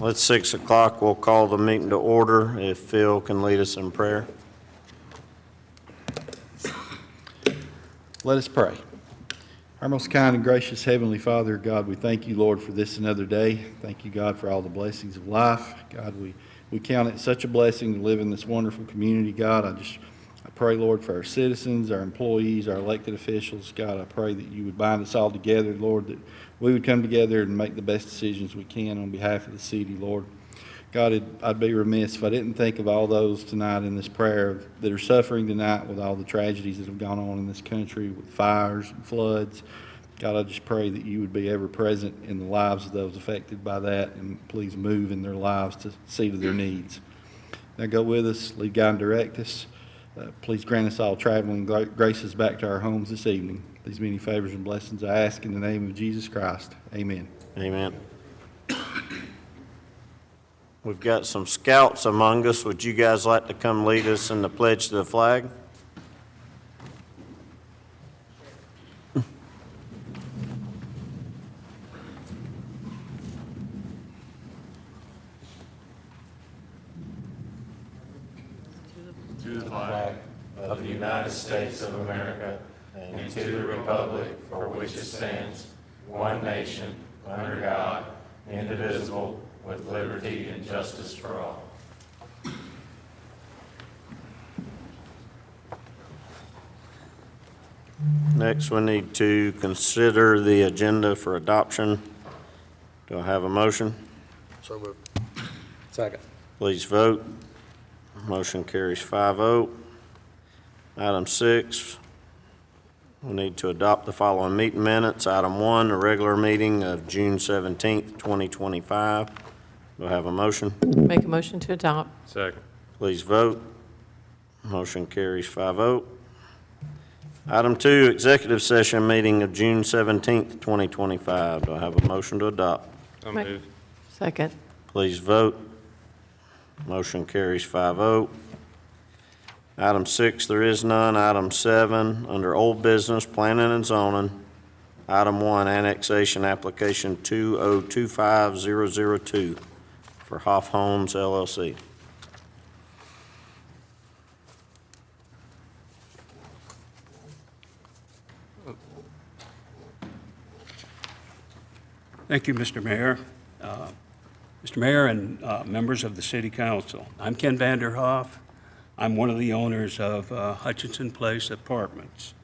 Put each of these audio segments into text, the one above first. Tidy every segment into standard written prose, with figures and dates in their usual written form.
It's 6 o'clock. We'll call the meeting to order. If Phil can lead us in prayer. Let us pray. Our most kind and gracious Heavenly Father, God, we thank you, Lord, for this another day. Thank you, God, for all the blessings of life. God, we count it such a blessing to live in this wonderful community, God. I pray, Lord, for our citizens, our employees, our elected officials. God, I pray that you would bind us all together, Lord, that we would come together and make the best decisions we can on behalf of the city, Lord. God, I'd be remiss if I didn't think of all those tonight in this prayer that are suffering tonight with all the tragedies that have gone on in this country with fires and floods. God, I just pray that you would be ever present in the lives of those affected by that, and please move in their lives to see to their needs. Now go with us, lead, guide, and direct us. Please grant us all traveling graces back to our homes this evening. These many favors and blessings I ask in the name of Jesus Christ. Amen. Amen. We've got some scouts among us. Would you guys like to come lead us in the pledge to the flag? To the flag of the United States of America and to the republic for which it stands, one nation, under God, indivisible, with liberty and justice for all. Next, we need to consider the agenda for adoption. Do I have a motion? So moved. Second. Please vote. Motion carries 5-0. Item 6, we need to adopt the following meeting minutes. Item 1, the regular meeting of June 17th, 2025. Do I have a motion? Make a motion to adopt. Second. Please vote. Motion carries 5-0. Item 2, executive session meeting of June 17th, 2025. Do I have a motion to adopt? I'll Make- move. Second. Please vote. Motion carries 5-0. Item 6, there is none. Item 7, under old business, planning and zoning. Item 1, annexation application 2025002 for Hoff Homes LLC. Thank you, Mr. Mayor. Mr. Mayor and members of the City Council, I'm Ken Vanderhoff. I'm one of the owners of Hutchinson Place Apartments.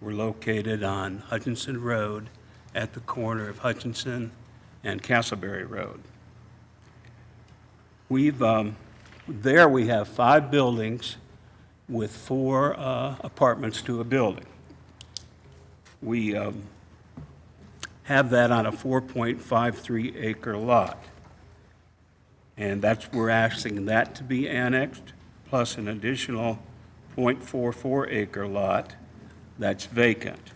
We're located on Hutchinson Road at the corner of Hutchinson and Castleberry Road. There we have 5 buildings with 4 apartments to a building. We have that on a 4.53 acre lot. And we're asking that to be annexed, plus an additional 0.44 acre lot that's vacant.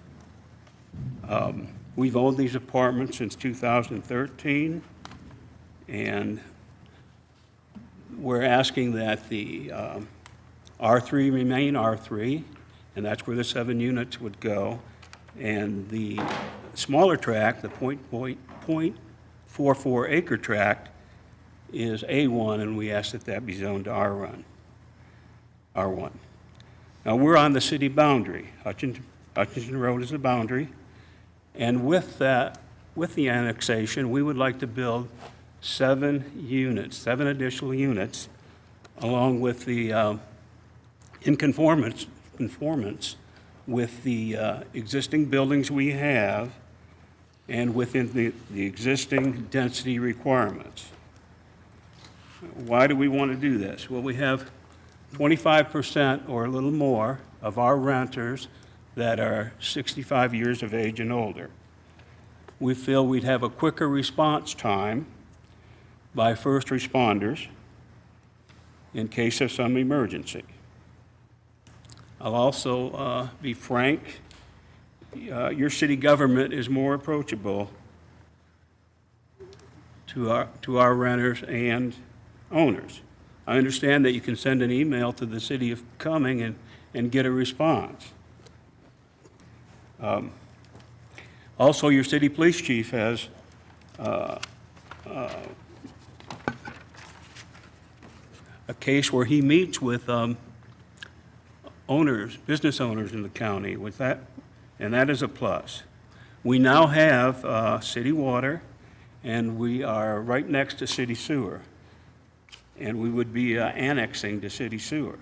We've owned these apartments since 2013, and we're asking that the R3 remain R3, and that's where the 7 units would go, and the smaller tract, the 0.44 acre tract, is A1, and we ask that that be zoned to R1. Now, we're on the city boundary. Hutchinson Road is the boundary, and with that, with the annexation, we would like to build 7 additional units, along with the in conformance with the existing buildings we have and within the existing density requirements. Why do we want to do this? Well, we have 25% or a little more of our renters that are 65 years of age and older. We feel we'd have a quicker response time by first responders in case of some emergency. I'll also be frank, your city government is more approachable to our renters and owners. I understand that you can send an email to the city of Cumming and get a response. Also, your city police chief has a case where he meets with owners, business owners in the county with that, and that is a plus. We now have city water, and we are right next to city sewer, and we would be annexing to city sewer.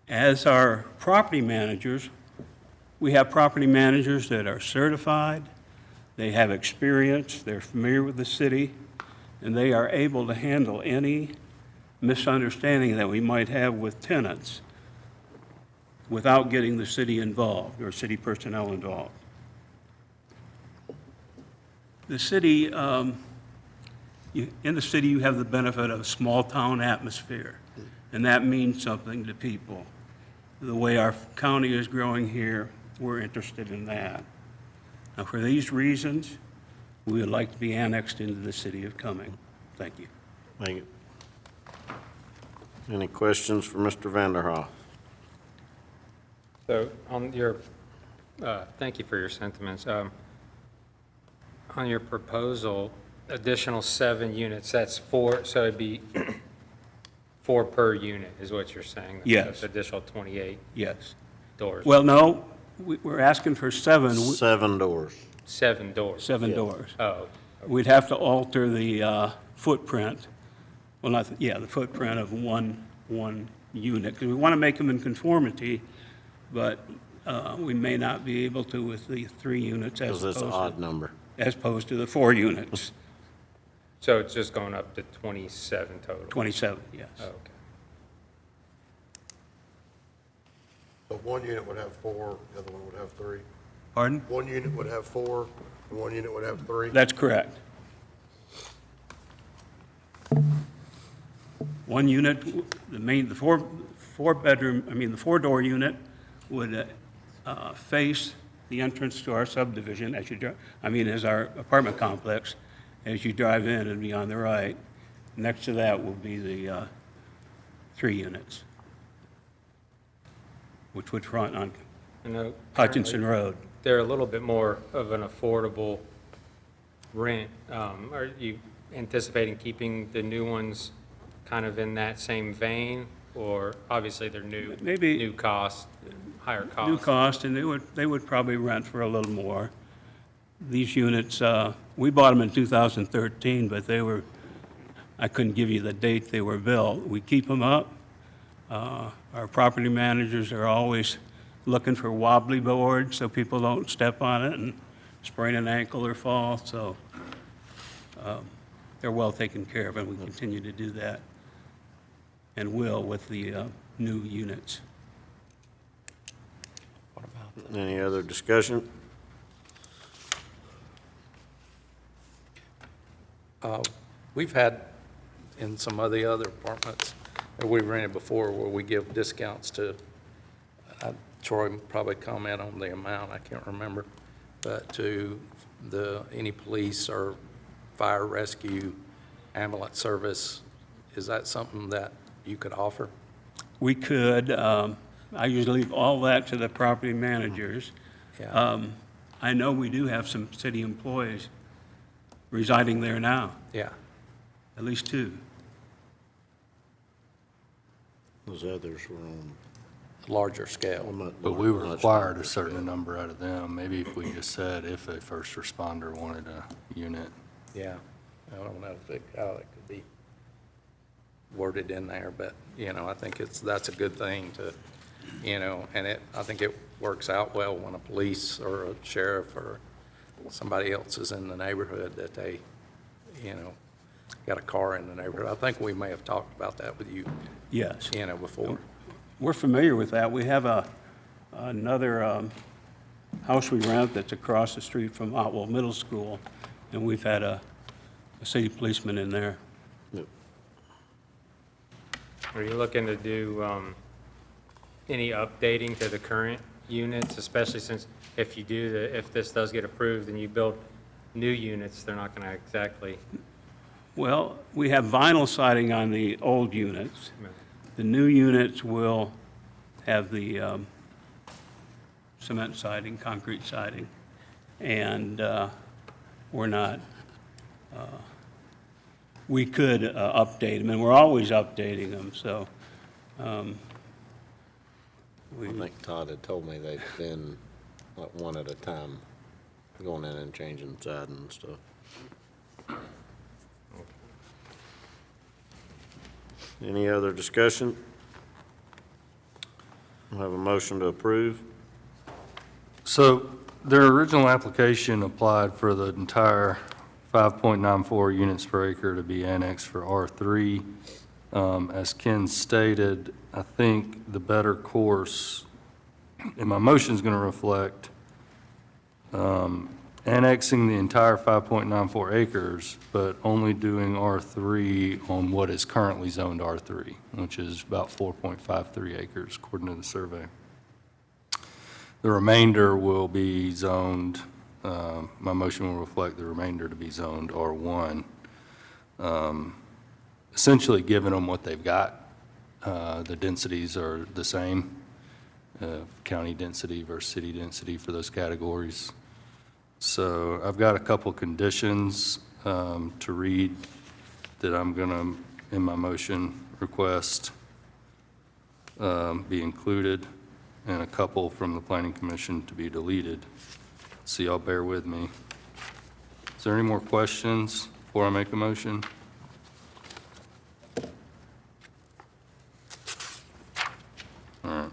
As our property managers, we have property managers that are certified, they have experience, they're familiar with the city, and they are able to handle any misunderstanding that we might have with tenants without getting the city involved or city personnel involved. The city, in the city, you have the benefit of a small-town atmosphere, and that means something to people. The way our county is growing here, we're interested in that. Now, for these reasons, we would like to be annexed into the city of Cumming. Thank you. Thank you. Any questions for Mr. Vanderhoff? So on your, thank you for your sentiments. On your proposal, additional 7 units, that's 4, so it'd be 4 per unit is what you're saying? Yes. That's additional 28 Yes. doors? Well, no, we're asking for 7, 7 doors. 7 doors? 7 doors. Oh, We'd have to alter the footprint, well, not, the footprint of one unit, because we want to make them in conformity, but we may not be able to with the 3 units Because it's an odd number. as opposed to the 4 units, so it's just going up to 27 total? 27, yes. Oh, okay. So one unit would have 4, the other one would have 3. Pardon? One unit would have 4, and one unit would have 3. That's correct. One unit, the 4-door unit would face the entrance to our subdivision as you drive, as our apartment complex. As you drive in, it'd be on the right. Next to that will be the 3 units, which would front on I know Hutchinson Road. they're a little bit more of an affordable rent. Are you anticipating keeping the new ones kind of in that same vein? Or obviously they're new, Maybe- new cost, higher cost? New cost, and they would probably rent for a little more. These units, we bought them in 2013, but I couldn't give you the date they were built. We keep them up. Our property managers are always looking for wobbly boards so people don't step on it and sprain an ankle or fall, so they're well taken care of, and we continue to do that, and will with the new units. Any other discussion? We've had in some of the other apartments that we've rented before where we give discounts to, Troy can probably comment on the amount, I can't remember, but to any police or fire rescue ambulance service. Is that something that you could offer? We could, I usually leave all that to the property managers. Yeah. I know we do have some city employees residing there now, Yeah. at least 2. Those others were on. Larger scale. But we required a certain number out of them. Maybe if we just said if a first responder wanted a unit. Yeah. I don't know how it could be worded in there, but, I think that's a good thing to, and I think it works out well when a police or a sheriff or somebody else is in the neighborhood that they, got a car in the neighborhood. I think we may have talked about that with you, Yes. before. We're familiar with that. We have another house we rent that's across the street from Otwell Middle School, and we've had a city policeman in there. Are you looking to do any updating to the current units, especially since if this does get approved and you build new units, they're not going to exactly, Well, we have vinyl siding on the old units. The new units will have the cement siding, concrete siding, and we're not we could update them, and we're always updating them, so. I think Todd had told me they've been like one at a time, going in and changing siding and stuff. Any other discussion? I have a motion to approve. So their original application applied for the entire 5.94 units per acre to be annexed for R3. As Ken stated, I think the better course, and my motion is going to reflect annexing the entire 5.94 acres, but only doing R3 on what is currently zoned R3, which is about 4.53 acres, according to the survey. The remainder will be zoned, my motion will reflect the remainder to be zoned R1. Essentially giving them what they've got. The densities are the same, county density versus city density for those categories. So I've got a couple conditions to read that I'm going to, in my motion, request be included, and a couple from the Planning Commission to be deleted. So y'all bear with me. Is there any more questions before I make a motion? All right.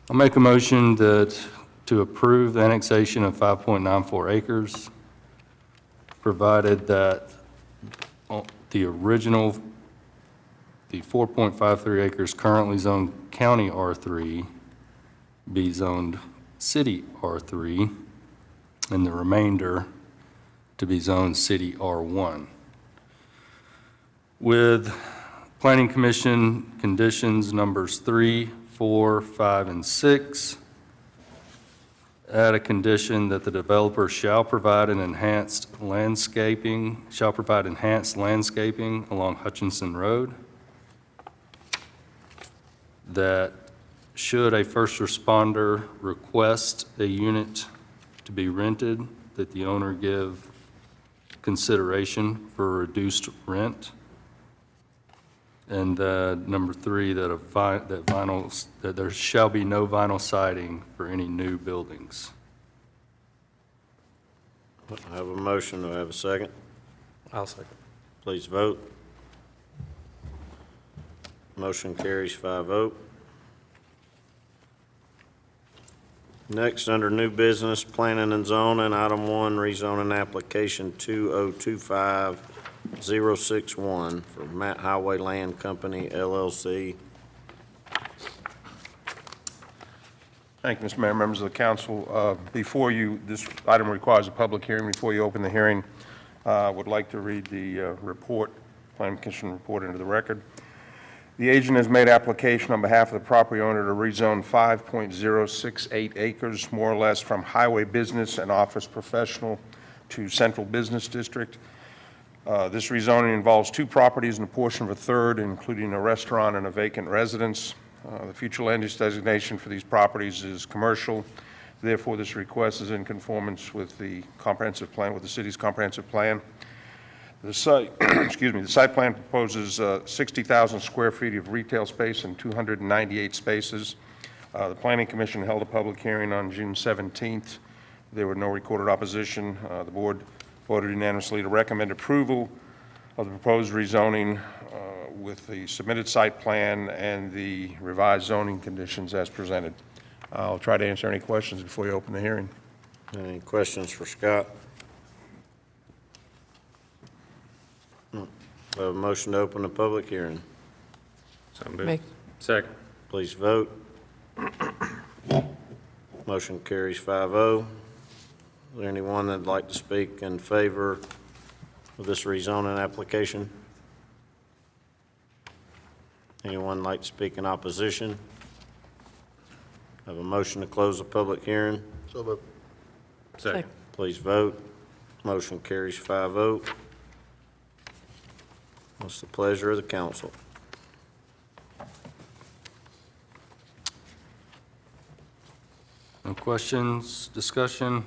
I'll make a motion to approve the annexation of 5.94 acres, provided that the original, the 4.53 acres currently zoned county R3 be zoned city R3, and the remainder to be zoned city R1. With Planning Commission conditions numbers 3, 4, 5, and 6, add a condition that the developer shall provide enhanced landscaping along Hutchinson Road, that should a first responder request a unit to be rented, that the owner give consideration for reduced rent. And number 3, that there shall be no vinyl siding for any new buildings. I have a motion. Do I have a second? I'll second. Please vote. Motion carries 5-0. Next, under new business, planning and zoning, item 1, rezoning application 2025061 for Matt Highway Land Company LLC. Thank you, Mr. Mayor, members of the council. Before you, this item requires a public hearing. Before you open the hearing, I would like to read the report, Planning Commission report into the record. The agent has made application on behalf of the property owner to rezone 5.068 acres, more or less, from highway business and office professional to central business district. This rezoning involves 2 properties and a portion of a third, including a restaurant and a vacant residence. The future land use designation for these properties is commercial. Therefore, this request is in conformance with the comprehensive plan, with the city's comprehensive plan. The site, the site plan proposes 60,000 square feet of retail space and 298 spaces. The Planning Commission held a public hearing on June 17th. There were no recorded opposition. The board voted unanimously to recommend approval of the proposed rezoning with the submitted site plan and the revised zoning conditions as presented. I'll try to answer any questions before you open the hearing. Any questions for Scott? I have a motion to open the public hearing. So moved. Make, Second. Please vote. Motion carries 5-0. Is there anyone that'd like to speak in favor of this rezoning application? Anyone like to speak in opposition? Have a motion to close the public hearing. So moved. Second. Please vote. Motion carries 5-0. What's the pleasure of the council? No questions, discussion?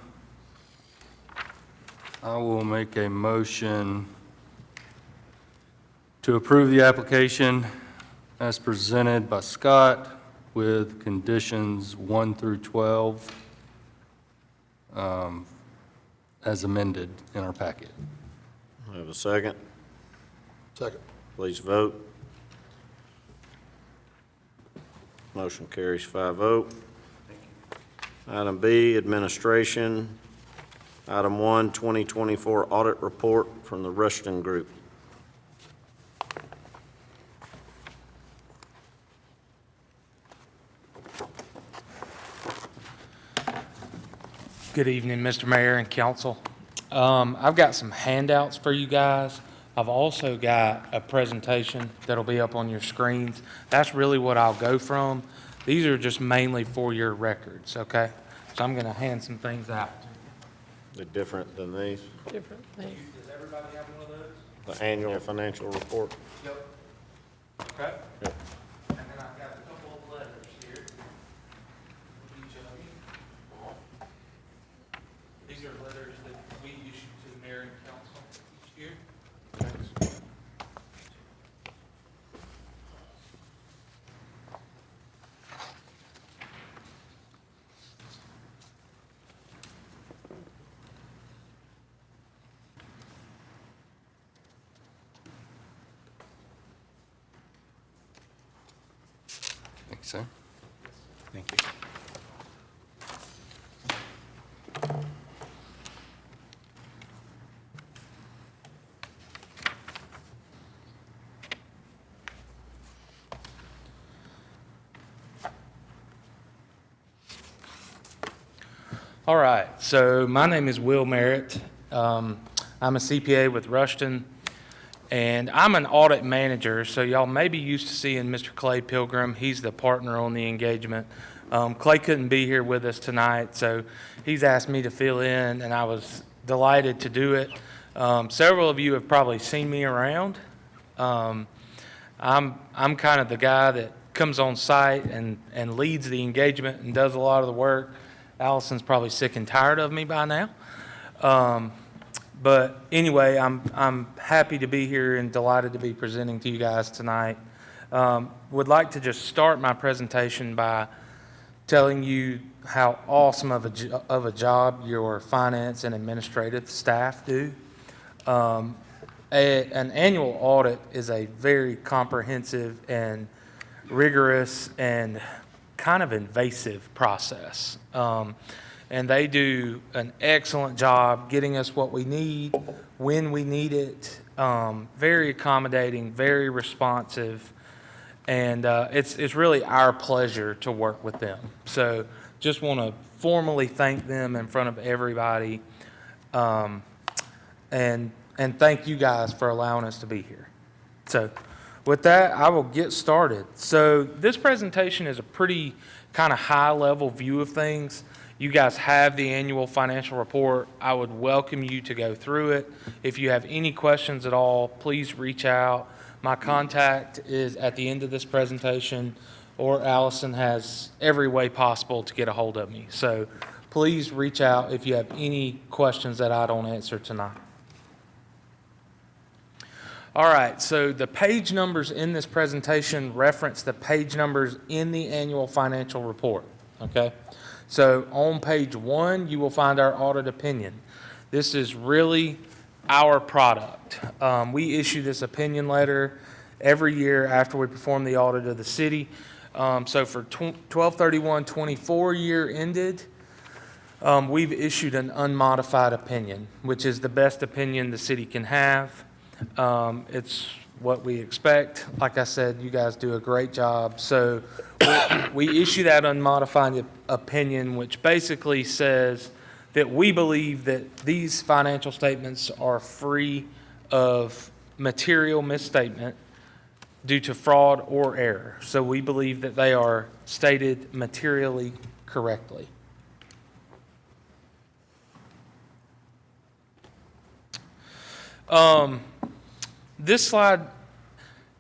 I will make a motion to approve the application as presented by Scott with conditions 1 through 12 as amended in our packet. Have a second? Second. Please vote. Motion carries 5-0. Item B, administration. Item 1, 2024 audit report from the Rushton Group. Good evening, Mr. Mayor and council. I've got some handouts for you guys. I've also got a presentation that'll be up on your screens. That's really what I'll go from. These are just mainly for your records, okay? So I'm gonna hand some things out. They're different than these, Different thing. Does everybody have one of those? the annual financial report. Yep. Okay. Yep. And then I've got a couple of letters here. for each of you. These are letters that we issue to the mayor and council each year. Thanks, sir. Thank you. All right, so my name is Will Merritt. I'm a CPA with Rushton, and I'm an audit manager, so y'all may be used to seeing Mr. Clay Pilgrim. He's the partner on the engagement. Clay couldn't be here with us tonight, so he's asked me to fill in, and I was delighted to do it. Several of you have probably seen me around. I'm kind of the guy that comes on site and leads the engagement and does a lot of the work. Allison's probably sick and tired of me by now. But anyway, I'm happy to be here and delighted to be presenting to you guys tonight. Would like to just start my presentation by telling you how awesome of a job your finance and administrative staff do. An annual audit is a very comprehensive and rigorous and kind of invasive process. And they do an excellent job getting us what we need, when we need it, very accommodating, very responsive, and it's really our pleasure to work with them. So just want to formally thank them in front of everybody, and thank you guys for allowing us to be here. So with that, I will get started. So this presentation is a pretty kind of high-level view of things. You guys have the annual financial report. I would welcome you to go through it. If you have any questions at all, please reach out. My contact is at the end of this presentation, or Allison has every way possible to get a hold of me. So please reach out if you have any questions that I don't answer tonight. All right, so the page numbers in this presentation reference the page numbers in the annual financial report, okay? So on page 1, you will find our audit opinion. This is really our product. We issue this opinion letter every year after we perform the audit of the city. So for 12/31/24 year ended, we've issued an unmodified opinion, which is the best opinion the city can have. It's what we expect. Like I said, you guys do a great job. So we issue that unmodified opinion, which basically says that we believe that these financial statements are free of material misstatement due to fraud or error. So we believe that they are stated materially correctly. This slide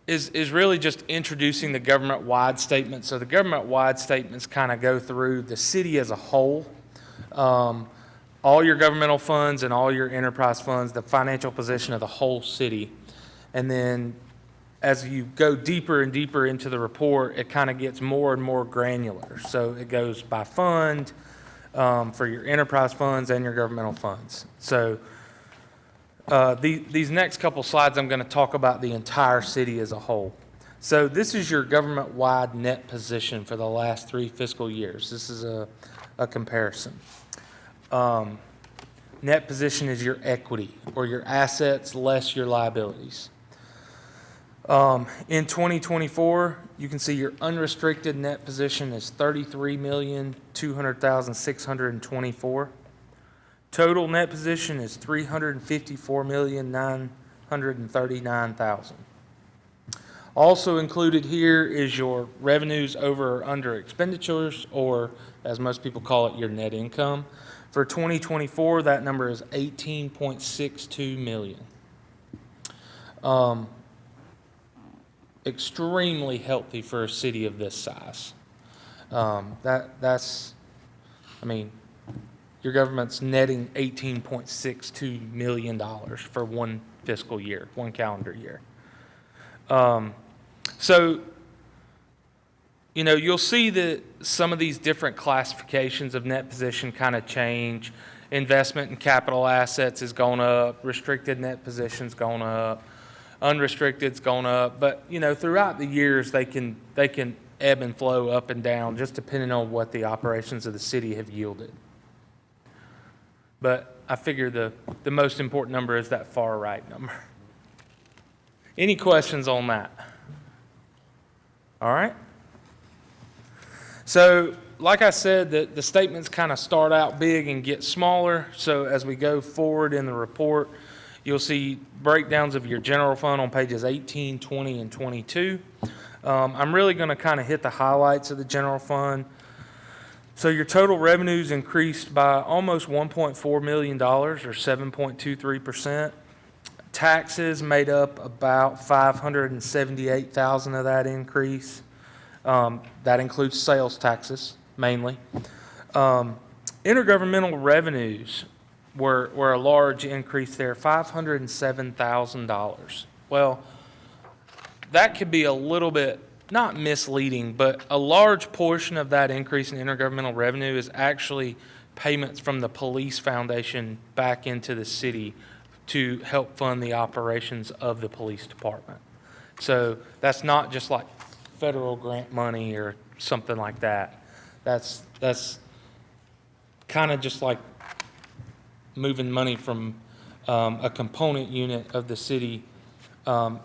is really just introducing the government-wide statement. So the government-wide statements kind of go through the city as a whole, all your governmental funds and all your enterprise funds, the financial position of the whole city. And then as you go deeper and deeper into the report, it kind of gets more and more granular. So it goes by fund, for your enterprise funds and your governmental funds. So these next couple slides, I'm going to talk about the entire city as a whole. So this is your government-wide net position for the last 3 fiscal years. This is a comparison. Net position is your equity, or your assets less your liabilities. In 2024, you can see your unrestricted net position is $33,200,624. Total net position is $354,939,000. Also included here is your revenues over or under expenditures, or as most people call it, your net income. For 2024, that number is $18.62 million. Extremely healthy for a city of this size. That's, I mean, your government's netting $18.62 million for one fiscal year, one calendar year. So, you know, you'll see that some of these different classifications of net position kind of change. Investment in capital assets has gone up, restricted net position's gone up, unrestricted's gone up, but, you know, throughout the years, they can ebb and flow up and down, just depending on what the operations of the city have yielded. But I figure the most important number is that far right number. Any questions on that? All right. So, like I said, the statements kind of start out big and get smaller. So as we go forward in the report, you'll see breakdowns of your general fund on pages 18, 20, and 22. I'm really going to kind of hit the highlights of the general fund. So your total revenues increased by almost $1.4 million, or 7.23%. Taxes made up about $578,000 of that increase. That includes sales taxes, mainly. Intergovernmental revenues were a large increase there, $507,000. Well, that could be a little bit, not misleading, but a large portion of that increase in intergovernmental revenue is actually payments from the police foundation back into the city to help fund the operations of the police department. So that's not just like federal grant money or something like that. That's kind of just like moving money from a component unit of the city. I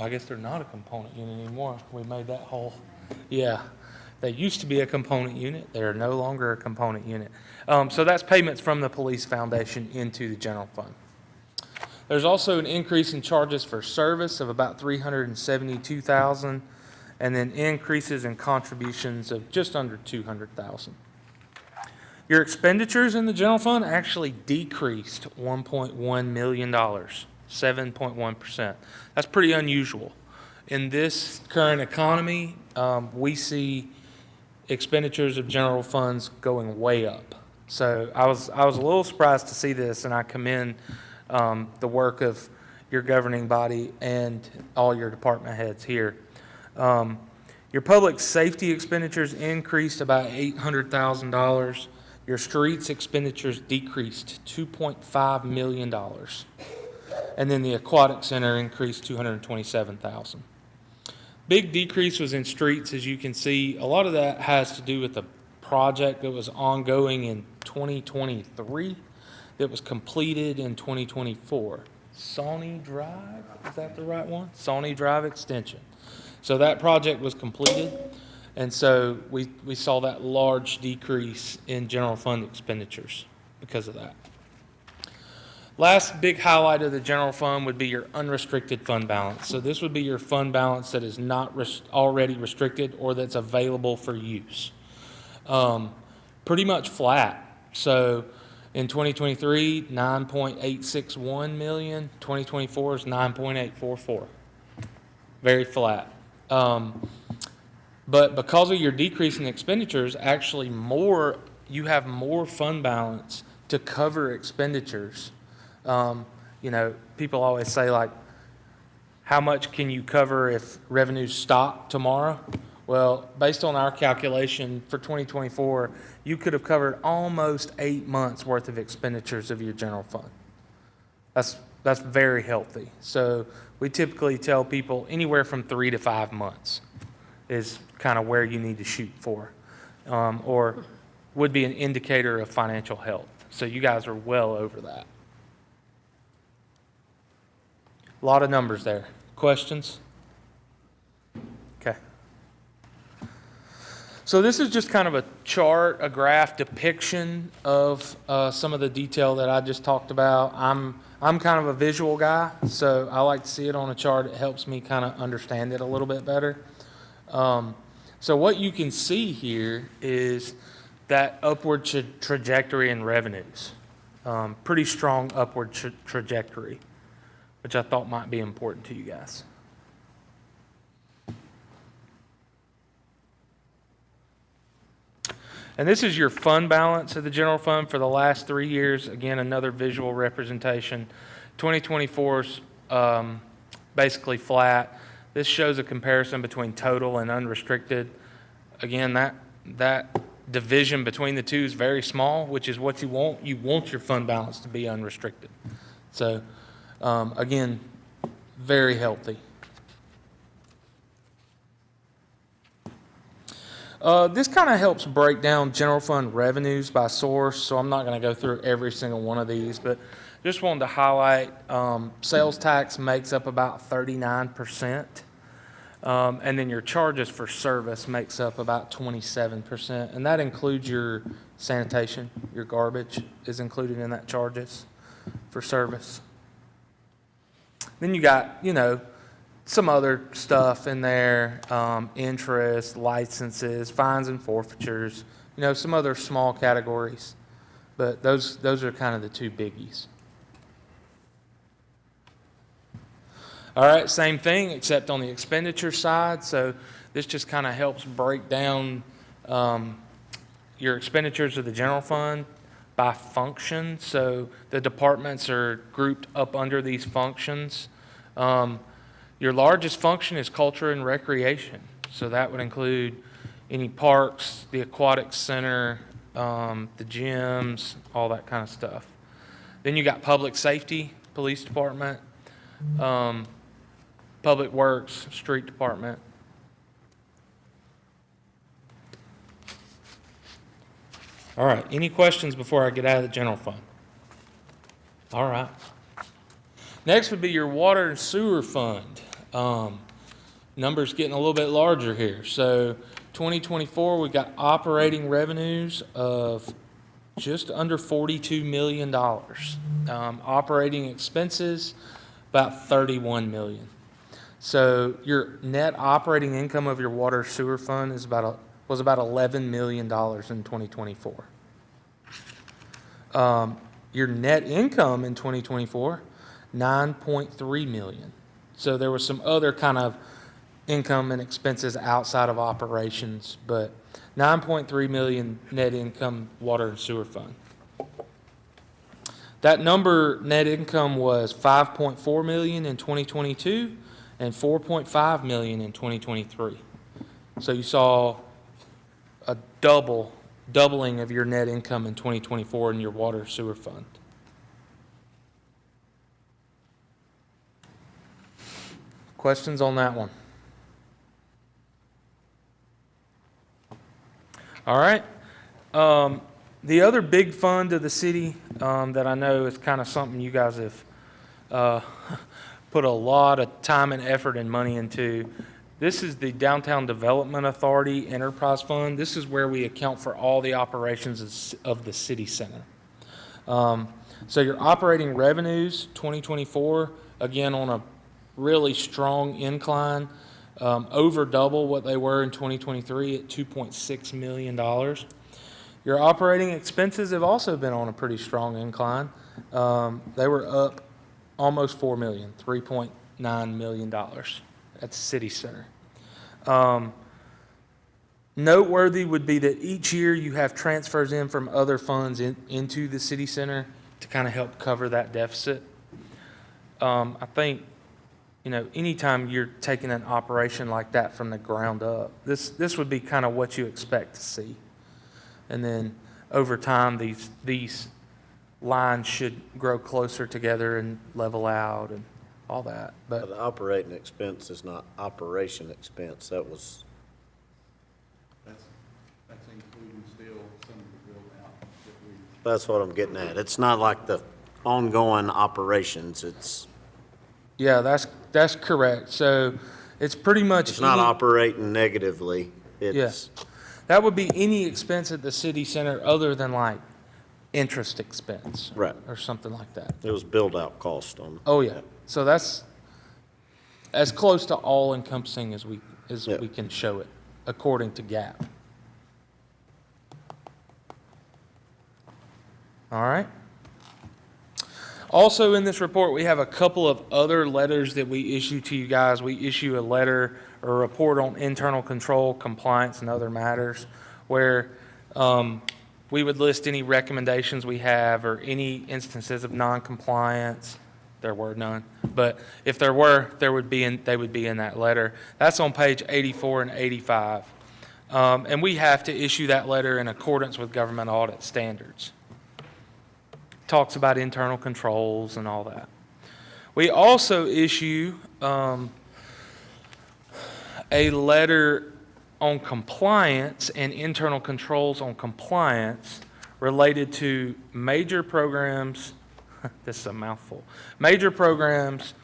guess they're not a component unit anymore. We made that whole, yeah. They used to be a component unit. They're no longer a component unit. So that's payments from the police foundation into the general fund. There's also an increase in charges for service of about $372,000, and then increases in contributions of just under $200,000. Your expenditures in the general fund actually decreased $1.1 million, 7.1%. That's pretty unusual. In this current economy, we see expenditures of general funds going way up. So I was a little surprised to see this, and I commend the work of your governing body and all your department heads here. Your public safety expenditures increased about $800,000. Your streets expenditures decreased $2.5 million. And then the aquatic center increased $227,000. Big decrease was in streets, as you can see. A lot of that has to do with the project that was ongoing in 2023 that was completed in 2024. Sawney Drive, is that the right one? Sawney Drive Extension. So that project was completed, and so we saw that large decrease in general fund expenditures because of that. Last big highlight of the general fund would be your unrestricted fund balance. So this would be your fund balance that is not already restricted or that's available for use. Pretty much flat. So in 2023, $9.861 million. 2024 is $9.844. Very flat. But because of your decrease in expenditures, actually you have more fund balance to cover expenditures. You know, people always say, like, how much can you cover if revenues stop tomorrow? Well, based on our calculation for 2024, you could have covered almost 8 months' worth of expenditures of your general fund. That's very healthy. So we typically tell people anywhere from 3 to 5 months is kind of where you need to shoot for, or would be an indicator of financial health. So you guys are well over that. A lot of numbers there. Questions? Okay. So this is just kind of a chart, a graph depiction of some of the detail that I just talked about. I'm kind of a visual guy, so I like to see it on a chart. It helps me kind of understand it a little bit better. So what you can see here is that upward trajectory in revenues. Pretty strong upward trajectory, which I thought might be important to you guys. And this is your fund balance of the general fund for the last 3 years. Again, another visual representation. 2024's basically flat. This shows a comparison between total and unrestricted. Again, that division between the two is very small, which is what you want. You want your fund balance to be unrestricted. So, again, very healthy. This kind of helps break down general fund revenues by source, so I'm not going to go through every single one of these, but just wanted to highlight sales tax makes up about 39%, and then your charges for service makes up about 27%, and that includes your sanitation, your garbage is included in that charges for service. Then you got, some other stuff in there, interest, licenses, fines and forfeitures, some other small categories. But those are kind of the two biggies. All right, same thing, except on the expenditure side. So this just kind of helps break down your expenditures of the general fund by function. So the departments are grouped up under these functions. Your largest function is culture and recreation. So that would include any parks, the aquatic center, the gyms, all that kind of stuff. Then you got public safety, police department, public works, street department. All right, any questions before I get out of the general fund? All right. Next would be your water and sewer fund. Numbers getting a little bit larger here. So 2024, we got operating revenues of just under $42 million. Operating expenses, about $31 million. So your net operating income of your water sewer fund was about $11 million in 2024. Your net income in 2024, $9.3 million. So there was some other kind of income and expenses outside of operations, but $9.3 million net income water and sewer fund. That number, net income, was $5.4 million in 2022 and $4.5 million in 2023. So you saw a doubling of your net income in 2024 in your water sewer fund. Questions on that one? All right. The other big fund of the city that I know is kind of something you guys have put a lot of time and effort and money into. This is the Downtown Development Authority Enterprise Fund. This is where we account for all the operations of the city center. So your operating revenues, 2024, again on a really strong incline, over double what they were in 2023 at $2.6 million. Your operating expenses have also been on a pretty strong incline. They were up almost $4 million, $3.9 million at the city center. Noteworthy would be that each year you have transfers in from other funds into the city center to kind of help cover that deficit. I think anytime you're taking an operation like that from the ground up, this would be kind of what you expect to see. And then over time, these lines should grow closer together and level out and all that. But But the operating expense is not operation expense. That was, That's including still some of the build out that we. that's what I'm getting at. It's not like the ongoing operations. yeah, that's correct. So it's pretty much It's not any- operating negatively. It's, that would be any expense at the city center other than like interest expense. Right. Or something like that. it was build-out cost on. Oh, yeah. So that's as close to all encompassing as Yeah. we can show it, according to GAAP. All right. Also in this report, we have a couple of other letters that we issue to you guys. We issue a letter or a report on internal control, compliance, and other matters where we would list any recommendations we have or any instances of non-compliance. There were none, but if there were, they would be in that letter. That's on page 84 and 85. And we have to issue that letter in accordance with government audit standards. Talks about internal controls and all that. We also issue a letter on compliance and internal controls on compliance related to major programs. This is a mouthful. Major programs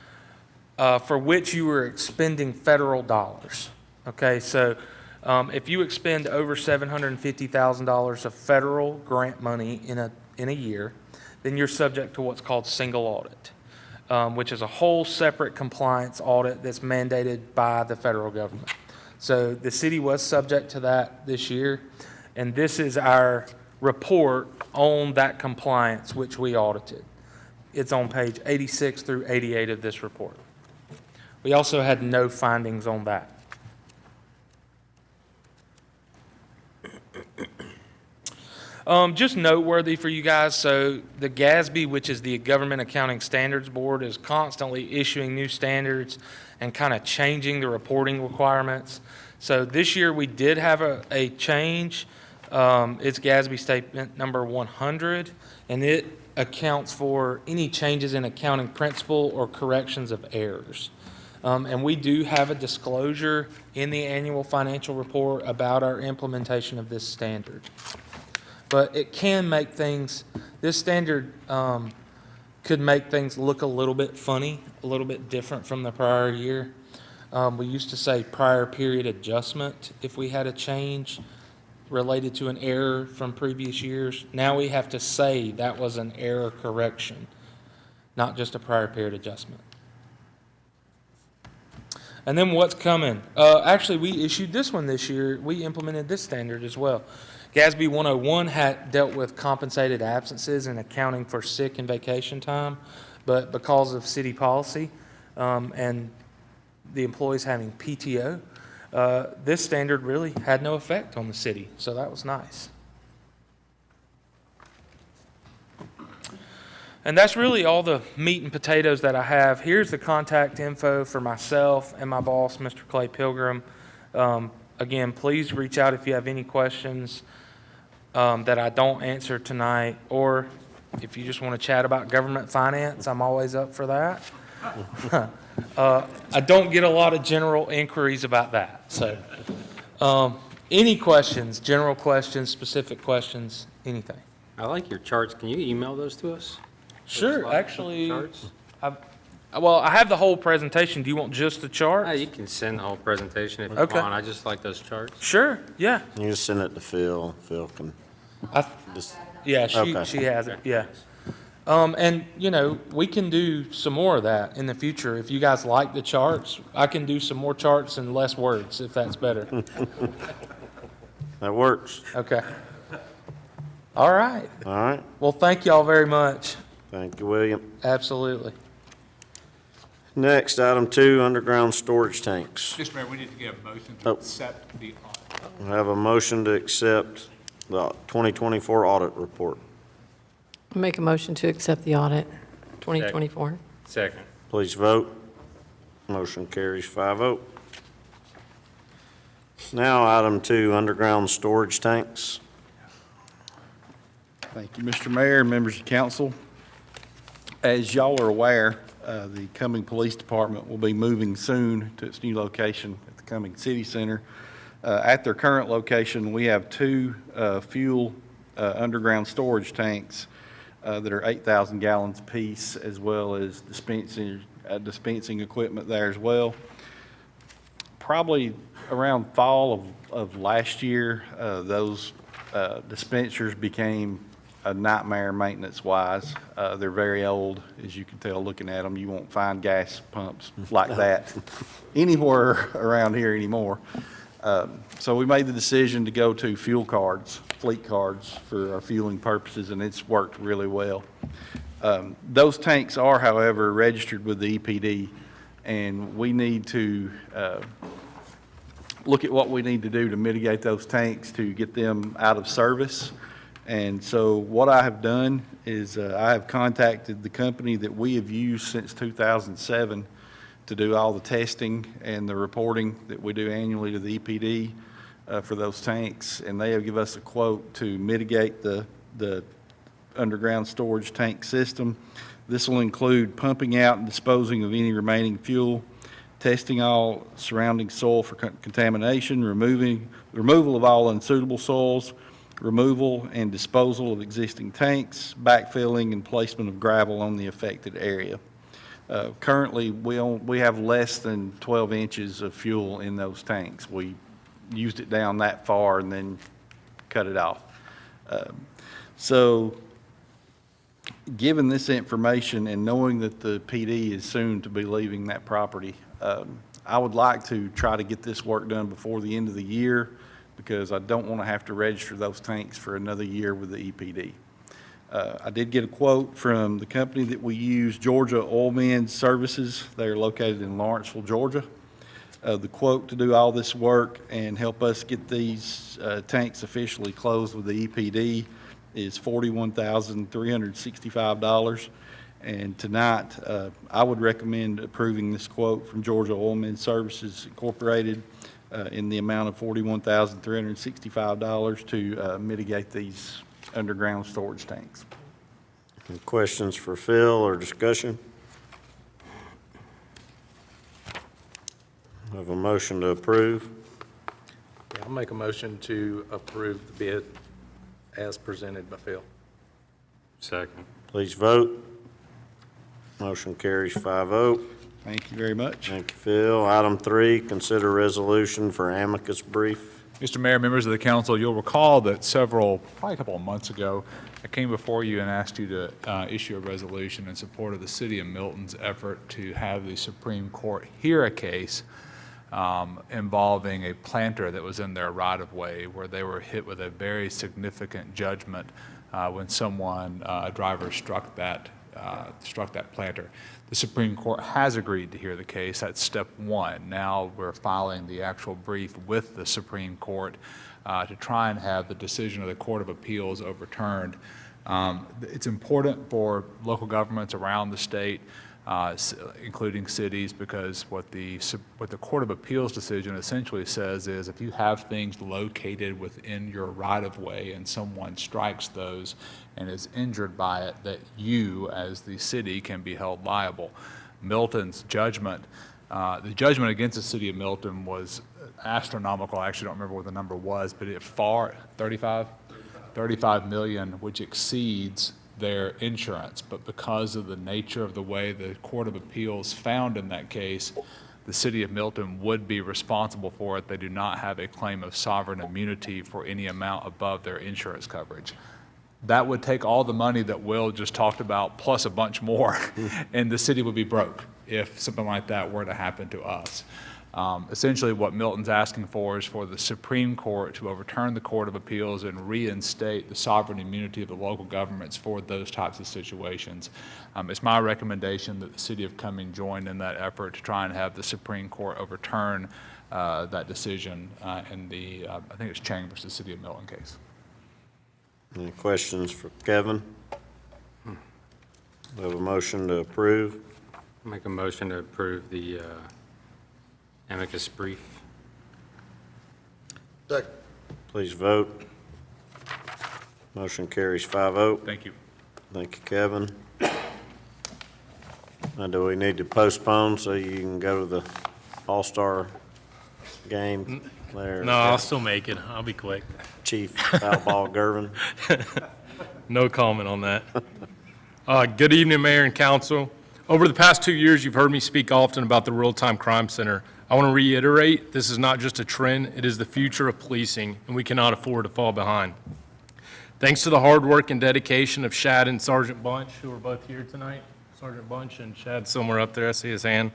for which you were expending federal dollars. Okay, so if you expend over $750,000 of federal grant money in a year, then you're subject to what's called single audit, which is a whole separate compliance audit that's mandated by the federal government. So the city was subject to that this year, and this is our report on that compliance which we audited. It's on page 86 through 88 of this report. We also had no findings on that. Just noteworthy for you guys, so the GASB, which is the Government Accounting Standards Board, is constantly issuing new standards and kind of changing the reporting requirements. So this year we did have a change. It's GASB Statement Number 100, and it accounts for any changes in accounting principle or corrections of errors. And we do have a disclosure in the annual financial report about our implementation of this standard. But it can make things, this standard could make things look a little bit funny, a little bit different from the prior year. We used to say prior period adjustment if we had a change related to an error from previous years. Now we have to say that was an error correction, not just a prior period adjustment. And then what's coming? Actually, we issued this one this year. We implemented this standard as well. GASB 101 had dealt with compensated absences and accounting for sick and vacation time, but because of city policy and the employees having PTO, this standard really had no effect on the city, so that was nice. And that's really all the meat and potatoes that I have. Here's the contact info for myself and my boss, Mr. Clay Pilgrim. Again, please reach out if you have any questions that I don't answer tonight, or if you just want to chat about government finance, I'm always up for that. I don't get a lot of general inquiries about that. So any questions, general questions, specific questions, anything? I like your charts. Can you email those to us? Sure, Those actually, charts? well, I have the whole presentation. Do you want just the chart? You can send the whole presentation if you Okay. want. I just like those charts. Sure, yeah. You just send it to Phil. Phil can just, Yeah, Okay. she has it, yeah. And, we can do some more of that in the future. If you guys like the charts, I can do some more charts and less words, if that's better. that works. Okay. All right. All right. Well, thank y'all very much. Thank you, William. Absolutely. Next, item 2, underground storage tanks. Mr. Mayor, we need to get a motion Oh. to accept the audit. I have a motion to accept the 2024 audit report. Make a motion to accept the audit 2024. Second. Please vote. Motion carries 5-0. Now, item 2, underground storage tanks. Thank you, Mr. Mayor and members of council. As y'all are aware, the Cumming Police Department will be moving soon to its new location at the Cumming City Center. At their current location, we have 2 fuel underground storage tanks that are 8,000 gallons apiece, as well as dispensing equipment there as well. Probably around fall of last year, those dispensers became a nightmare maintenance-wise. They're very old, as you can tell looking at them. You won't find gas pumps like that anywhere around here anymore. So we made the decision to go to fuel cards, fleet cards for our fueling purposes, and it's worked really well. Those tanks are, however, registered with the EPD, and we need to look at what we need to do to mitigate those tanks to get them out of service. And so what I have done is I have contacted the company that we have used since 2007 to do all the testing and the reporting that we do annually to the EPD for those tanks, and they have given us a quote to mitigate the underground storage tank system. This will include pumping out and disposing of any remaining fuel, testing all surrounding soil for contamination, removal of all unsuitable soils, removal and disposal of existing tanks, backfilling and placement of gravel on the affected area. Currently, we have less than 12 inches of fuel in those tanks. We used it down that far and then cut it off. So given this information and knowing that the PD is soon to be leaving that property, I would like to try to get this work done before the end of the year, because I don't want to have to register those tanks for another year with the EPD. I did get a quote from the company that we use, Georgia Oilmen Services. They're located in Lawrenceville, Georgia. The quote to do all this work and help us get these tanks officially closed with the EPD is $41,365. And tonight, I would recommend approving this quote from Georgia Oilmen Services Incorporated in the amount of $41,365 to mitigate these underground storage tanks. Any questions for Phil or discussion? I have a motion to approve. Yeah, I'll make a motion to approve the bid as presented by Phil. Second. Please vote. Motion carries 5-0. Thank you very much. Thank you, Phil. Item 3, consider resolution for amicus brief. Mr. Mayor, members of the council, you'll recall that probably a couple of months ago, I came before you and asked you to issue a resolution in support of the city of Milton's effort to have the Supreme Court hear a case involving a planter that was in their right-of-way, where they were hit with a very significant judgment when someone, a driver, struck that planter. The Supreme Court has agreed to hear the case. That's step 1. Now we're filing the actual brief with the Supreme Court to try and have the decision of the Court of Appeals overturned. It's important for local governments around the state, including cities, because what the Court of Appeals decision essentially says is if you have things located within your right-of-way and someone strikes those and is injured by it, that you, as the city, can be held liable. Milton's judgment, the judgment against the city of Milton was astronomical. I actually don't remember what the number was, but it far, 35 million, which exceeds their insurance. But because of the nature of the way the Court of Appeals found in that case, the city of Milton would be responsible for it. They do not have a claim of sovereign immunity for any amount above their insurance coverage. That would take all the money that Will just talked about, plus a bunch more, and the city would be broke if something like that were to happen to us. Essentially, what Milton's asking for is for the Supreme Court to overturn the Court of Appeals and reinstate the sovereign immunity of the local governments for those types of situations. It's my recommendation that the city of Cumming join in that effort to try and have the Supreme Court overturn that decision in the, I think it's Chang versus City of Milton case. Any questions for Kevin? We have a motion to approve. Make a motion to approve the Amicus brief. Second. Please vote. Motion carries 5-0. Thank you. Thank you, Kevin. Now, do we need to postpone so you can go to the All-Star game there? No, I'll still make it. I'll be quick. Chief Outlaw Gervin. No comment on that. Good evening, Mayor and Council. Over the past 2 years, you've heard me speak often about the Real-Time Crime Center. I want to reiterate, this is not just a trend, it is the future of policing, and we cannot afford to fall behind. Thanks to the hard work and dedication of Shad and Sergeant Bunch, who are both here tonight, Sergeant Bunch and Shad somewhere up there, I see his hand.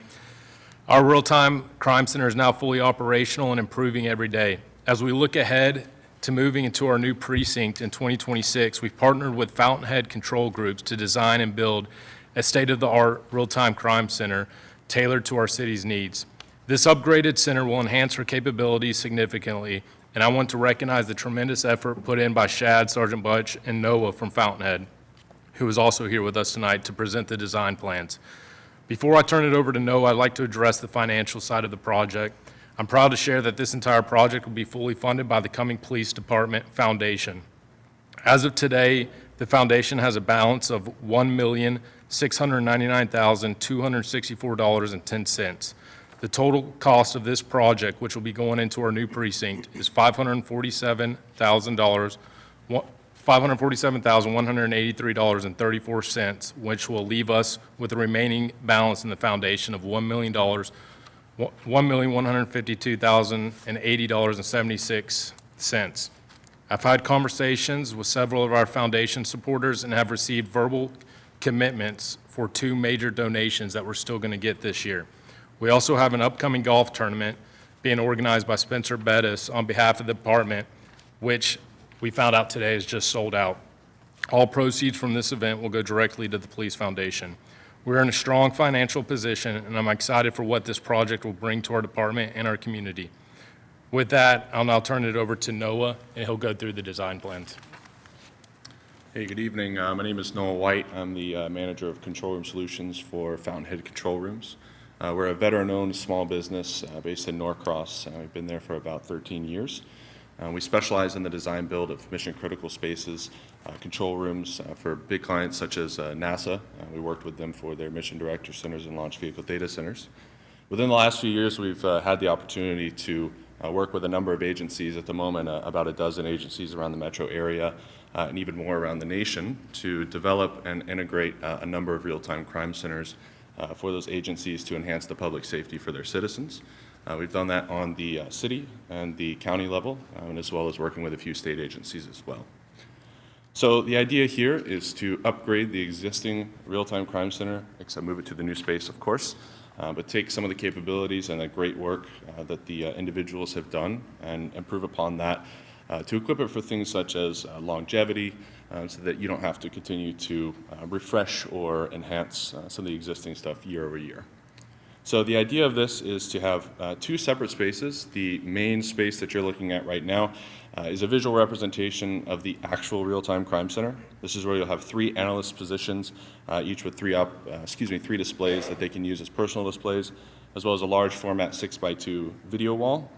Our Real-Time Crime Center is now fully operational and improving every day. As we look ahead to moving into our new precinct in 2026, we've partnered with Fountainhead Control Groups to design and build a state-of-the-art real-time crime center tailored to our city's needs. This upgraded center will enhance our capabilities significantly, and I want to recognize the tremendous effort put in by Shad, Sergeant Bunch, and Noah from Fountainhead, who is also here with us tonight to present the design plans. Before I turn it over to Noah, I'd like to address the financial side of the project. I'm proud to share that this entire project will be fully funded by the Cumming Police Department Foundation. As of today, the foundation has a balance of $1,699,264.10. The total cost of this project, which will be going into our new precinct, is $547,183.34, which will leave us with a remaining balance in the foundation of $1,152,080.76. I've had conversations with several of our foundation supporters and have received verbal commitments for 2 major donations that we're still going to get this year. We also have an upcoming golf tournament being organized by Spencer Bettis on behalf of the department, which we found out today is just sold out. All proceeds from this event will go directly to the Police Foundation. We're in a strong financial position, and I'm excited for what this project will bring to our department and our community. With that, I'll now turn it over to Noah, and he'll go through the design plans. Hey, good evening. My name is Noah White. I'm the manager of Control Room Solutions for Fountainhead Control Rooms. We're a veteran-owned small business based in Norcross. We've been there for about 13 years. We specialize in the design build of mission-critical spaces, control rooms for big clients such as NASA. We worked with them for their mission director centers and launch vehicle data centers. Within the last few years, we've had the opportunity to work with a number of agencies at the moment, about a dozen agencies around the metro area, and even more around the nation, to develop and integrate a number of real-time crime centers for those agencies to enhance the public safety for their citizens. We've done that on the city and the county level, and as well as working with a few state agencies as well. So the idea here is to upgrade the existing real-time crime center, except move it to the new space, of course, but take some of the capabilities and the great work that the individuals have done and improve upon that to equip it for things such as longevity, so that you don't have to continue to refresh or enhance some of the existing stuff year over year. So the idea of this is to have 2 separate spaces. The main space that you're looking at right now is a visual representation of the actual real-time crime center. This is where you'll have 3 analyst positions, each with 3 displays that they can use as personal displays, as well as a large format 6x2 video wall.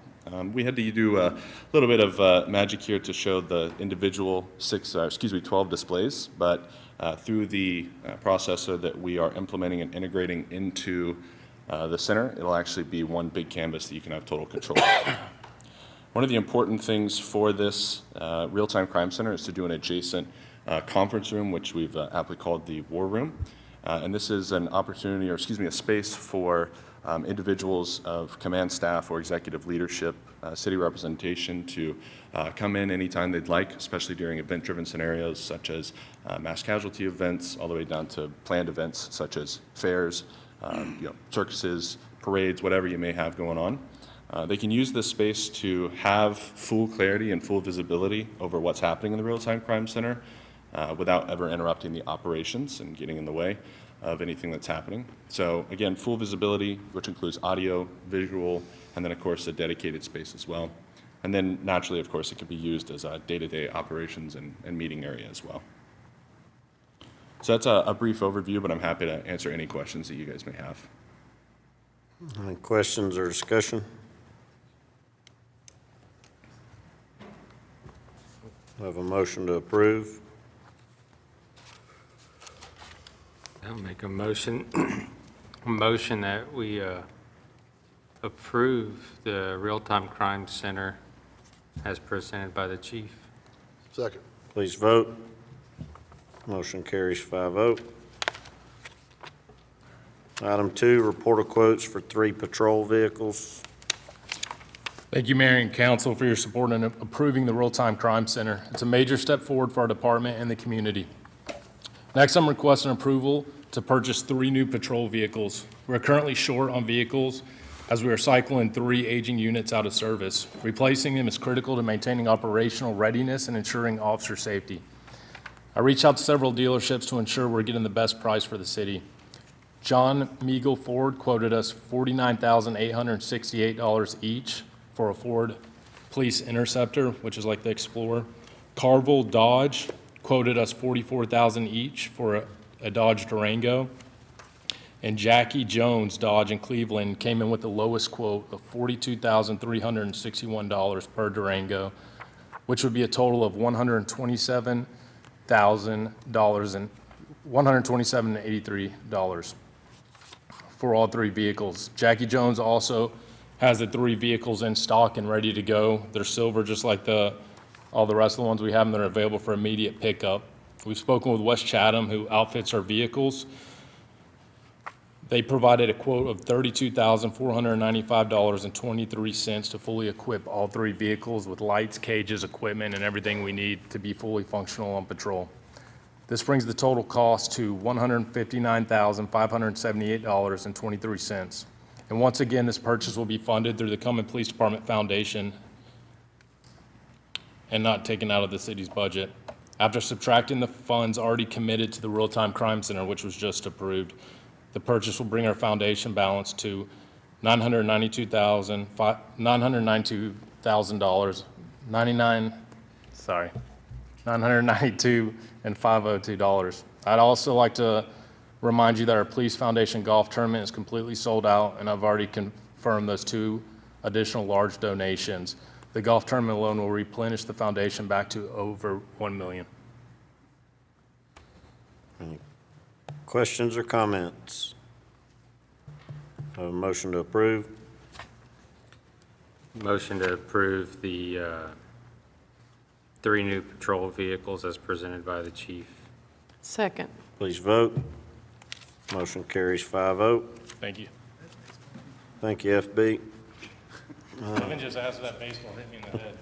We had to do a little bit of magic here to show the individual 12 displays, but through the processor that we are implementing and integrating into the center, it'll actually be one big canvas that you can have total control of. One of the important things for this real-time crime center is to do an adjacent conference room, which we've aptly called the war room. And this is an opportunity, or a space for individuals of command staff or executive leadership, city representation to come in anytime they'd like, especially during event-driven scenarios such as mass casualty events, all the way down to planned events such as fairs, circuses, parades, whatever you may have going on. They can use this space to have full clarity and full visibility over what's happening in the real-time crime center without ever interrupting the operations and getting in the way of anything that's happening. So again, full visibility, which includes audio, visual, and then of course a dedicated space as well. And then naturally, of course, it can be used as a day-to-day operations and meeting area as well. So that's a brief overview, but I'm happy to answer any questions that you guys may have. Any questions or discussion? We have a motion to approve. I'll make a motion, motion that we approve the Real-Time Crime Center as presented by the chief. Second. Please vote. Motion carries 5-0. Item 2, report of quotes for 3 patrol vehicles. Thank you, Mayor and Council, for your support in approving the Real-Time Crime Center. It's a major step forward for our department and the community. Next, I'm requesting approval to purchase 3 new patrol vehicles. We're currently short on vehicles as we are cycling 3 aging units out of service. Replacing them is critical to maintaining operational readiness and ensuring officer safety. I reached out to several dealerships to ensure we're getting the best price for the city. John Meagle Ford quoted us $49,868 each for a Ford Police Interceptor, which is like the Explorer. Carville Dodge quoted us $44,000 each for a Dodge Durango. And Jackie Jones Dodge in Cleveland came in with the lowest quote of $42,361 per Durango, which would be a total of $127,083 for all 3 vehicles. Jackie Jones also has the 3 vehicles in stock and ready to go. They're silver, just like all the rest of the ones we have, and they're available for immediate pickup. We've spoken with West Chatham, who outfits our vehicles. They provided a quote of $32,495.23 to fully equip all 3 vehicles with lights, cages, equipment, and everything we need to be fully functional on patrol. This brings the total cost to $159,578.23. And once again, this purchase will be funded through the Cumming Police Department Foundation and not taken out of the city's budget. After subtracting the funds already committed to the Real-Time Crime Center, which was just approved, the purchase will bring our foundation balance to $992,502. I'd also like to remind you that our Police Foundation Golf Tournament is completely sold out, and I've already confirmed those 2 additional large donations. The golf tournament alone will replenish the foundation back to over $1 million. Any questions or comments? Have a motion to approve. Motion to approve the 3 new patrol vehicles as presented by the chief. Second. Please vote. Motion carries 5-0. Thank you. Thank you, FB. Kevin just asked if that baseball hit me in the head.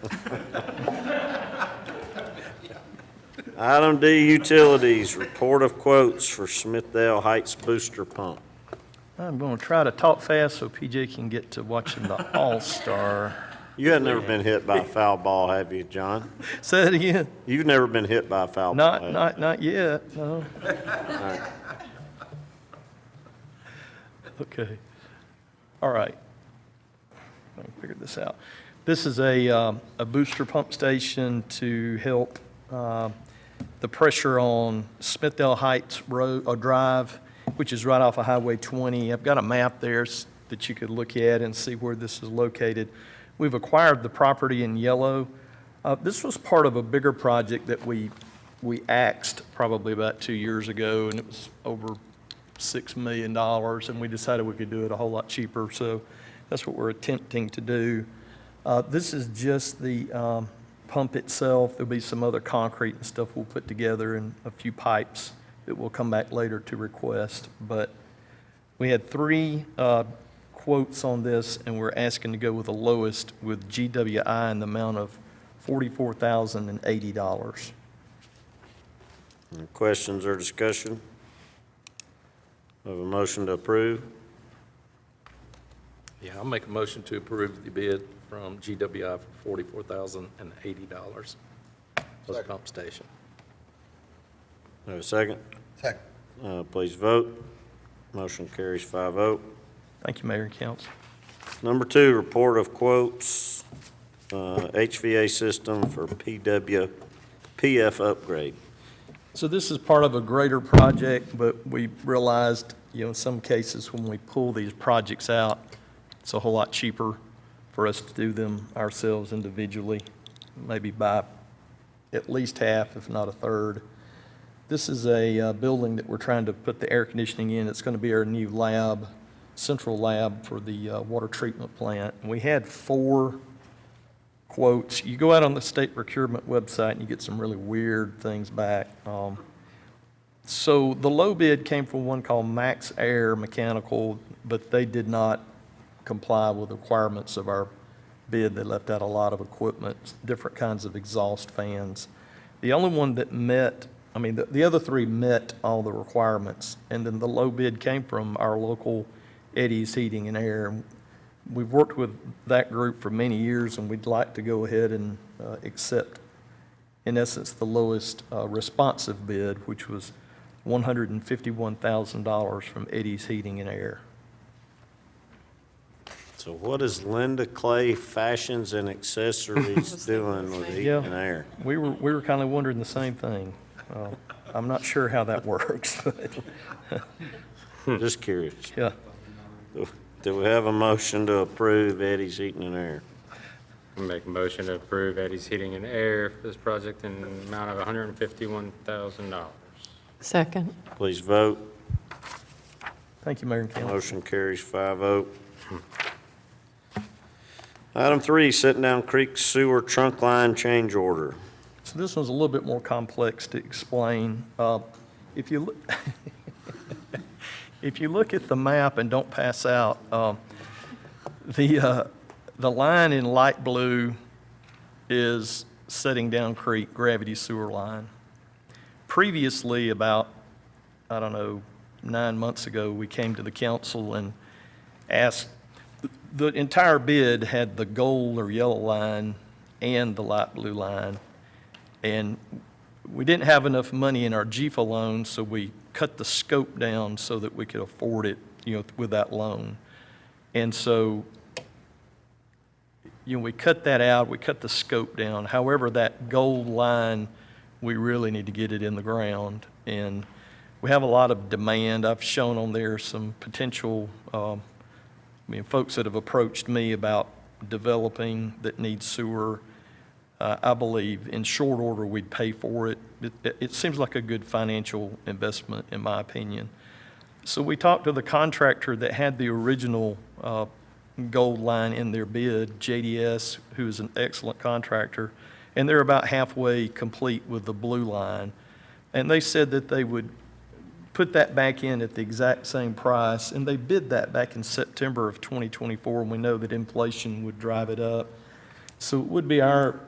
Item D, utilities, report of quotes for Smithdale Heights booster pump. I'm going to try to talk fast so PJ can get to watching the All-Star. You have never been hit by a foul ball, have you, John? Say it again. You've never been hit by a foul ball, have you? Not yet, no. All right. Okay. All right. Let me figure this out. This is a booster pump station to help the pressure on Smithdale Heights Road or Drive, which is right off of Highway 20. I've got a map there that you could look at and see where this is located. We've acquired the property in yellow. This was part of a bigger project that we axed probably about 2 years ago, and it was over $6 million, and we decided we could do it a whole lot cheaper, so that's what we're attempting to do. This is just the pump itself. There'll be some other concrete and stuff we'll put together and a few pipes that we'll come back later to request. But we had 3 quotes on this, and we're asking to go with the lowest with GWI in the amount of $44,080. Any questions or discussion? Have a motion to approve. Yeah, I'll make a motion to approve the bid from GWI for $44,080 for the pump station. Have a second? Second. Please vote. Motion carries 5-0. Thank you, Mayor and Council. Number 2, report of quotes, HVA system for PF upgrade. So this is part of a greater project, but we realized, in some cases, when we pull these projects out, it's a whole lot cheaper for us to do them ourselves individually, maybe by at least half, if not a third. This is a building that we're trying to put the air conditioning in. It's going to be our new lab, central lab for the water treatment plant. And we had 4 quotes. You go out on the state procurement website and you get some really weird things back. So the low bid came from one called Max Air Mechanical, but they did not comply with the requirements of our bid. They left out a lot of equipment, different kinds of exhaust fans. The only one that met, the other 3 met all the requirements, and then the low bid came from our local Eddie's Heating and Air. We've worked with that group for many years, and we'd like to go ahead and accept, in essence, the lowest responsive bid, which was $151,000 from Eddie's Heating and Air. So what is Linda Clay Fashions and Accessories doing with heat Yeah. and air? We were kind of wondering the same thing. I'm not sure how that works, but, Just curious. yeah. Do we have a motion to approve Eddie's Heating and Air? I'll make a motion to approve Eddie's Heating and Air for this project in the amount of $151,000. Second. Please vote. Thank you, Mayor and Council. Motion carries 5-0. Item 3, Sitting Creek Sewer Trunk Line Change Order. So this one's a little bit more complex to explain. If you look, if you look at the map and don't pass out, the line in light blue is Setting Down Creek gravity sewer line. Previously, about, 9 months ago, we came to the council and asked, the entire bid had the gold or yellow line and the light blue line. And we didn't have enough money in our GFA loan, so we cut the scope down so that we could afford it, with that loan. And so, we cut that out, we cut the scope down. However, that gold line, we really need to get it in the ground. And we have a lot of demand. I've shown on there some potential, folks that have approached me about developing that need sewer. I believe in short order we'd pay for it. It seems like a good financial investment, in my opinion. So we talked to the contractor that had the original gold line in their bid, JDS, who is an excellent contractor, and they're about halfway complete with the blue line. And they said that they would put that back in at the exact same price, and they bid that back in September of 2024, and we know that inflation would drive it up. So it would be our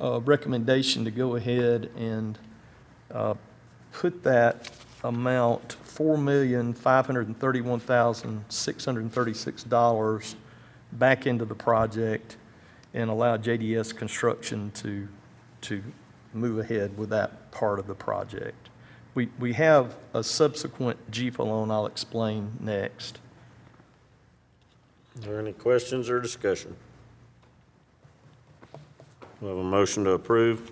recommendation to go ahead and put that amount, $4,531,636, back into the project and allow JDS Construction to move ahead with that part of the project. We have a subsequent GFA loan I'll explain next. Are there any questions or discussion? We have a motion to approve.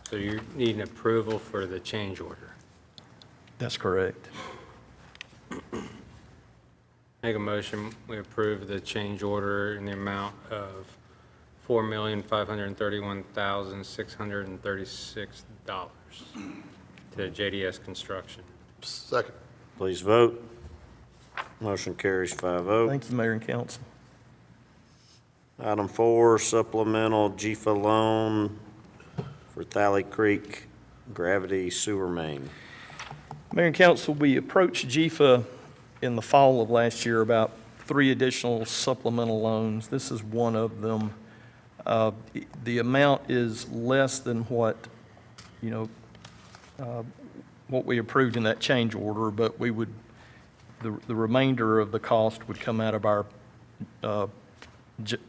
So you need an approval for the change order. That's correct. Make a motion, we approve the change order in the amount of $4,531,636 to JDS Construction. Second. Please vote. Motion carries 5-0. Thank you, Mayor and Council. Item 4, supplemental GFA loan for Thalley Creek gravity sewer main. Mayor and Council, we approached GFA in the fall of last year about 3 additional supplemental loans. This is one of them. The amount is less than what we approved in that change order, but we would, the remainder of the cost would come out of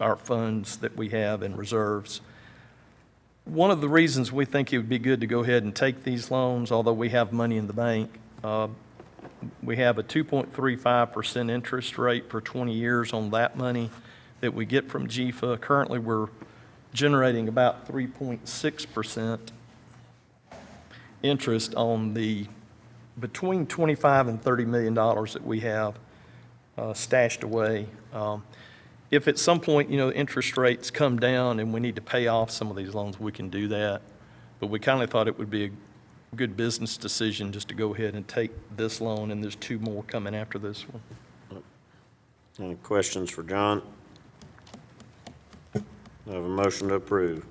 our funds that we have in reserves. One of the reasons we think it would be good to go ahead and take these loans, although we have money in the bank, we have a 2.35% interest rate for 20 years on that money that we get from GFA. Currently, we're generating about 3.6% interest on the between $25 and $30 million that we have stashed away. If at some point, interest rates come down and we need to pay off some of these loans, we can do that. But we kind of thought it would be a good business decision just to go ahead and take this loan, and there's 2 more coming after this one. Any questions for John? I have a motion to approve.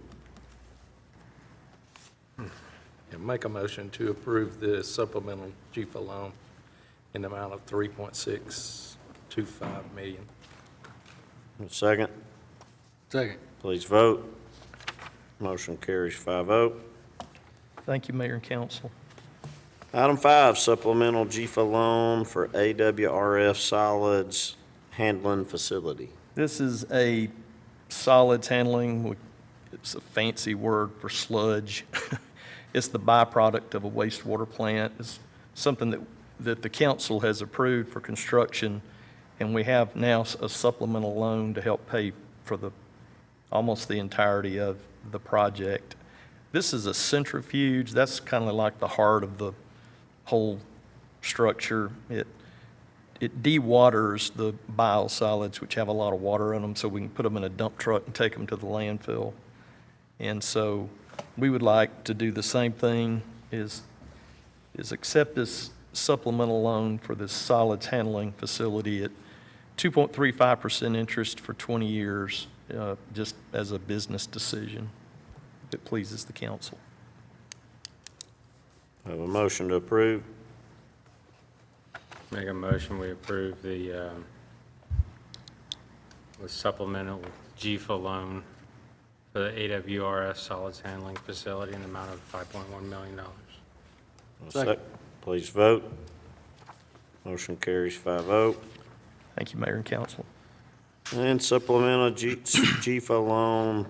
And make a motion to approve the supplemental GFA loan in the amount of $3.625 million. Second? Second. Please vote. Motion carries 5-0. Thank you, Mayor and Council. Item 5, supplemental GFA loan for AWRF solids handling facility. This is a solids handling, it's a fancy word for sludge. It's the byproduct of a wastewater plant. It's something that the council has approved for construction, and we have now a supplemental loan to help pay for almost the entirety of the project. This is a centrifuge. That's kind of like the heart of the whole structure. It dewaters the biosolids, which have a lot of water in them, so we can put them in a dump truck and take them to the landfill. And so we would like to do the same thing, is accept this supplemental loan for this solids handling facility at 2.35% interest for 20 years, just as a business decision, if it pleases the council. I have a motion to approve. Make a motion, we approve the supplemental GFA loan for the AWRS solids handling facility in the amount of $5.1 million. Second. Please vote. Motion carries 5-0. Thank you, Mayor and Council. And supplemental GFA loan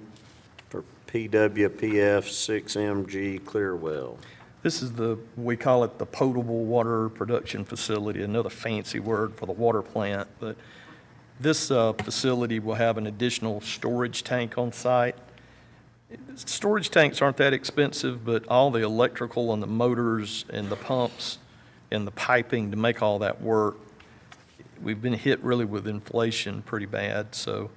for PWPF 6MG Clearwell. This is we call it the potable water production facility, another fancy word for the water plant. But this facility will have an additional storage tank on site. Storage tanks aren't that expensive, but all the electrical and the motors and the pumps and the piping to make all that work, we've been hit really with inflation pretty bad. So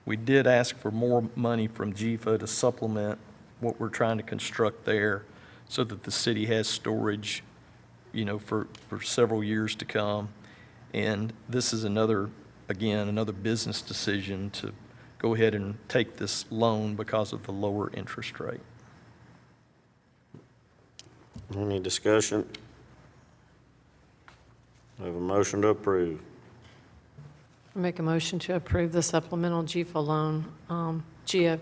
we did ask for more money from GFA to supplement what we're trying to construct there, so that the city has storage, for several years to come. And this is another business decision to go ahead and take this loan because of the lower interest rate. Any discussion? I have a motion to approve. I make a motion to approve the supplemental GFA loan, GF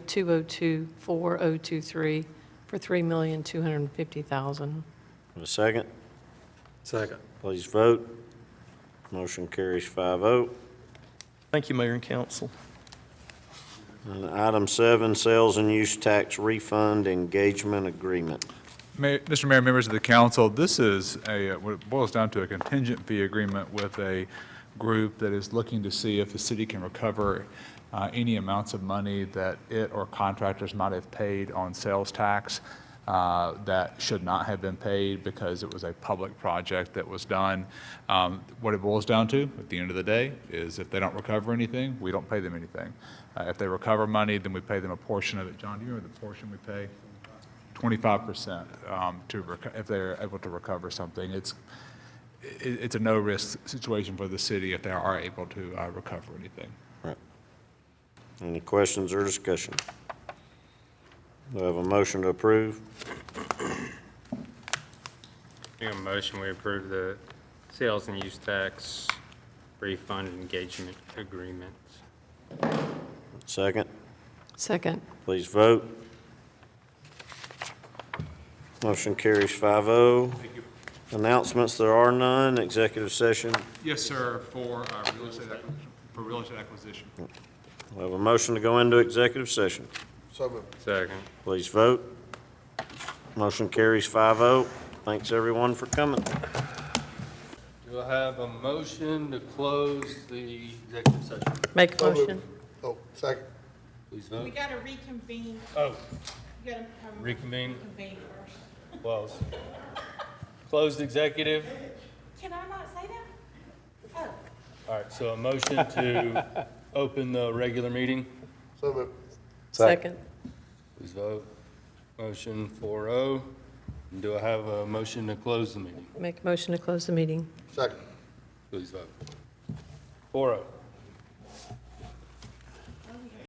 2024023 for $3,250,000. Have a second? Second. Please vote. Motion carries 5-0. Thank you, Mayor and Council. And item 7, sales and use tax refund engagement agreement. Mr. Mayor, members of the council, this is what it boils down to, a contingent fee agreement with a group that is looking to see if the city can recover any amounts of money that it or contractors might have paid on sales tax that should not have been paid because it was a public project that was done. What it boils down to, at the end of the day, is if they don't recover anything, we don't pay them anything. If they recover money, then we pay them a portion of it. John, do you remember the portion we pay? 25% if they're able to recover something. It's a no-risk situation for the city if they are able to recover anything. Right. Any questions or discussion? Do I have a motion to approve? Make a motion, we approve the sales and use tax refund engagement agreement. Second? Second. Please vote. Motion carries 5-0. Announcements, there are none. Executive session. Yes, sir, for real estate acquisition. We have a motion to go into executive session. So moved. Second. Please vote. Motion carries 5-0. Thanks, everyone, for coming. Do I have a motion to close the executive session? Make a So moved. motion. Oh, second. Please We vote. got to reconvene. Oh, We got to reconvene. reconvene first. Close. Closed executive. Can I not say that? Oh. All right, so a motion to open the regular meeting. So moved. Second. Please vote. Motion 4-0. Do I have a motion to close the meeting? Make a motion to close the meeting. Second. Please vote. 4-0.